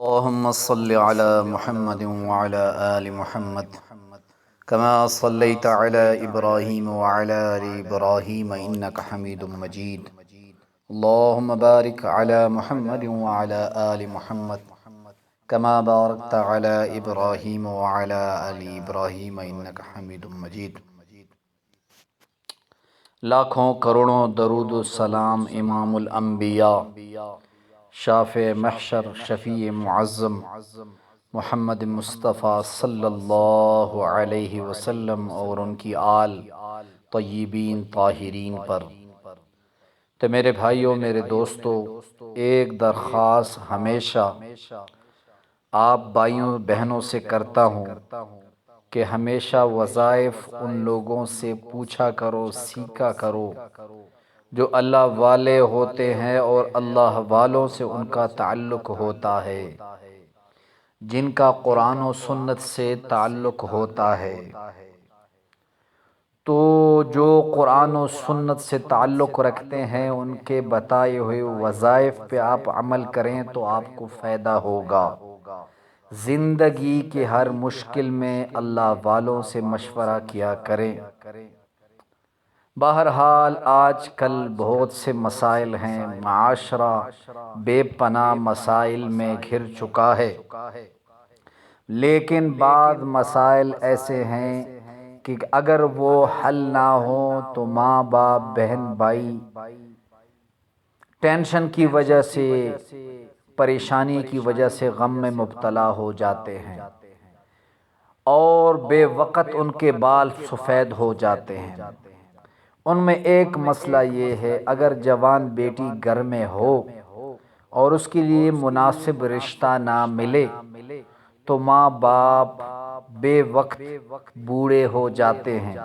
اللهم صل على محمد وعلى آل محمد كما صليت على إبراهيم وعلى آل إبراهيم إنك حميد مجيد. اللهم بارك على محمد وعلى آل محمد كما باركت على إبراهيم وعلى آل إبراهيم إنك حميد مجيد. لاکھوں کروڑوں درود و سلام امام الانبیاء، شافع محشر، شفیع معظم محمد مصطفیٰ صلی اللہ علیہ وسلم اور ان کی آل طیبین طاہرین پر۔ تو میرے بھائیوں، میرے دوستوں، ایک درخواست ہمیشہ آپ بھائیوں بہنوں سے کرتا ہوں کہ ہمیشہ وظائف ان لوگوں سے پوچھا کرو، سیکھا کرو جو اللہ والے ہوتے ہیں اور اللہ والوں سے ان کا تعلق ہوتا ہے، جن کا قرآن و سنت سے تعلق ہوتا ہے۔ تو جو قرآن و سنت سے تعلق رکھتے ہیں ان کے بتائے ہوئے وظائف پہ آپ عمل کریں تو آپ کو فائدہ ہوگا۔ زندگی کے ہر مشکل میں اللہ والوں سے مشورہ کیا کریں۔ بہرحال آج کل بہت سے مسائل ہیں، معاشرہ بے پناہ مسائل میں گھر چکا ہے، لیکن بعض مسائل ایسے ہیں کہ اگر وہ حل نہ ہو تو ماں باپ، بہن بھائی ٹینشن کی وجہ سے، پریشانی کی وجہ سے غم میں مبتلا ہو جاتے ہیں اور بے وقت ان کے بال سفید ہو جاتے ہیں۔ ان میں ایک مسئلہ یہ ہے، اگر جوان بیٹی گھر میں ہو اور اس کے لیے مناسب رشتہ نہ ملے تو ماں باپ بے وقت بوڑھے ہو جاتے ہیں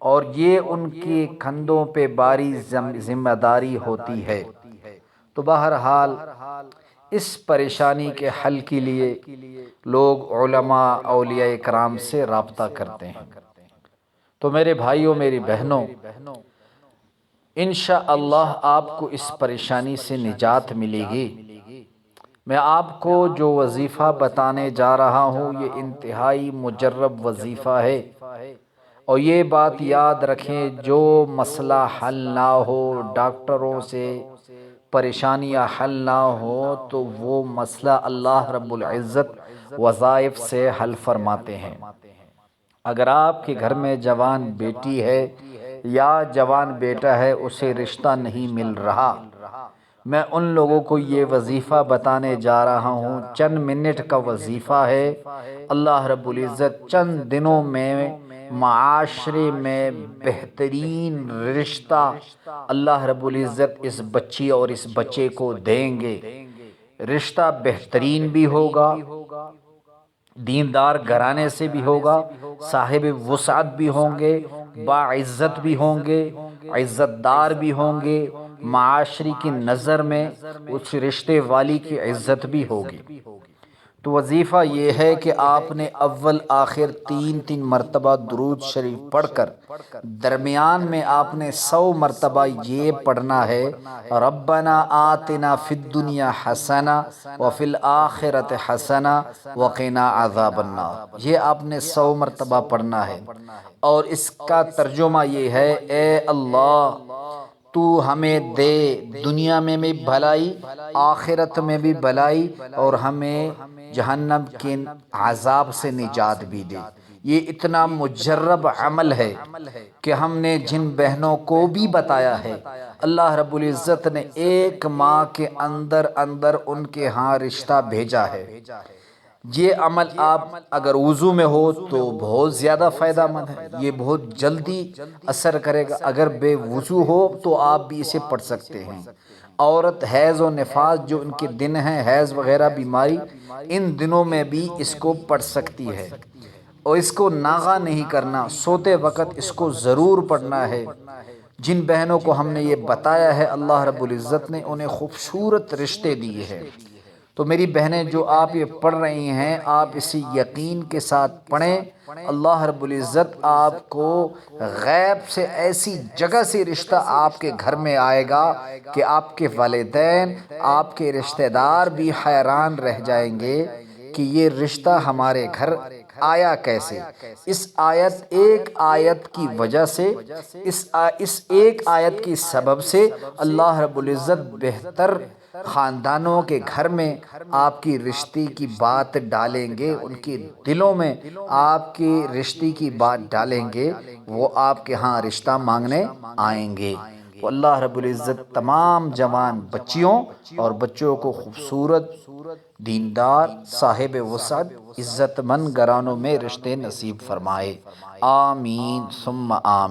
اور یہ ان کے کندھوں پہ باری ذمہ داری ہوتی ہے۔ تو بہرحال اس پریشانی کے حل کے لیے لوگ علماء، اولیاء کرام سے رابطہ کرتے ہیں۔ تو میرے بھائیوں، میری بہنوں، انشاءاللہ آپ کو اس پریشانی سے نجات ملے گی۔ میں آپ کو جو وظیفہ بتانے جا رہا ہوں یہ انتہائی مجرب وظیفہ ہے، اور یہ بات یاد رکھیں، جو مسئلہ حل نہ ہو، ڈاکٹروں سے پریشانیاں حل نہ ہو تو وہ مسئلہ اللہ رب العزت وظائف سے حل فرماتے ہیں۔ اگر آپ کے گھر میں جوان بیٹی ہے یا جوان بیٹا ہے، اسے رشتہ نہیں مل رہا، میں ان لوگوں کو یہ وظیفہ بتانے جا رہا ہوں۔ چند منٹ کا وظیفہ ہے، اللہ رب العزت چند دنوں میں معاشرے میں بہترین رشتہ اللہ رب العزت اس بچی اور اس بچے کو دیں گے۔ رشتہ بہترین بھی ہوگا، دیندار گھرانے سے بھی ہوگا، صاحب وسعت بھی ہوں گے، باعزت بھی ہوں گے، عزت دار بھی ہوں گے، معاشرے کی نظر میں اس رشتے والی کی عزت بھی ہوگی۔ تو وظیفہ یہ ہے کہ آپ نے اول آخر تین مرتبہ درود شریف پڑھ کر درمیان میں آپ نے 100 مرتبہ یہ پڑھنا ہے، ربنا آتنا فی الدنیا حسنہ وفی الآخرۃ حسنہ وقنا عذاب النار۔ یہ آپ نے 100 مرتبہ پڑھنا ہے، اور اس کا ترجمہ یہ ہے، اے اللہ تو ہمیں دے دنیا میں بھی بھلائی، آخرت میں بھی بھلائی، اور ہمیں جہنم کے عذاب سے نجات بھی دے۔ یہ اتنا مجرب عمل ہے کہ ہم نے جن بہنوں کو بھی بتایا ہے، اللہ رب العزت نے 1 ماہ کے اندر اندر ان کے ہاں رشتہ بھیجا ہے۔ یہ عمل آپ اگر وضو میں ہو تو بہت زیادہ فائدہ مند ہے، یہ بہت جلدی اثر کرے گا۔ اگر بے وضو ہو تو آپ بھی اسے پڑھ سکتے ہیں۔ عورت حیض و نفاس جو ان کے دن ہیں، حیض وغیرہ بیماری، ان دنوں میں بھی اس کو پڑھ سکتی ہے، اور اس کو ناغہ نہیں کرنا، سوتے وقت اس کو ضرور پڑھنا ہے۔ جن بہنوں کو ہم نے یہ بتایا ہے، اللہ رب العزت نے انہیں خوبصورت رشتے دیے ہیں۔ تو میری بہنیں جو آپ یہ پڑھ رہی ہیں، آپ اسی یقین کے ساتھ پڑھیں، اللہ رب العزت آپ کو غیب سے ایسی جگہ سے رشتہ آپ کے گھر میں آئے گا کہ آپ کے والدین، آپ کے رشتہ دار بھی حیران رہ جائیں گے کہ یہ رشتہ ہمارے گھر آیا کیسے۔ اس ایک آیت کی وجہ سے، اس ایک آیت کی سبب سے اللہ رب العزت بہتر خاندانوں کے گھر میں آپ کی رشتے کی بات ڈالیں گے، ان کے دلوں میں آپ کی رشتے کی بات ڈالیں گے، وہ آپ کے ہاں رشتہ مانگنے آئیں گے۔ تو اللہ رب العزت تمام جوان بچیوں اور بچوں کو خوبصورت، دیندار، صاحب وسعت، عزت مند گھرانوں میں رشتے نصیب فرمائے، آمین ثم آمین۔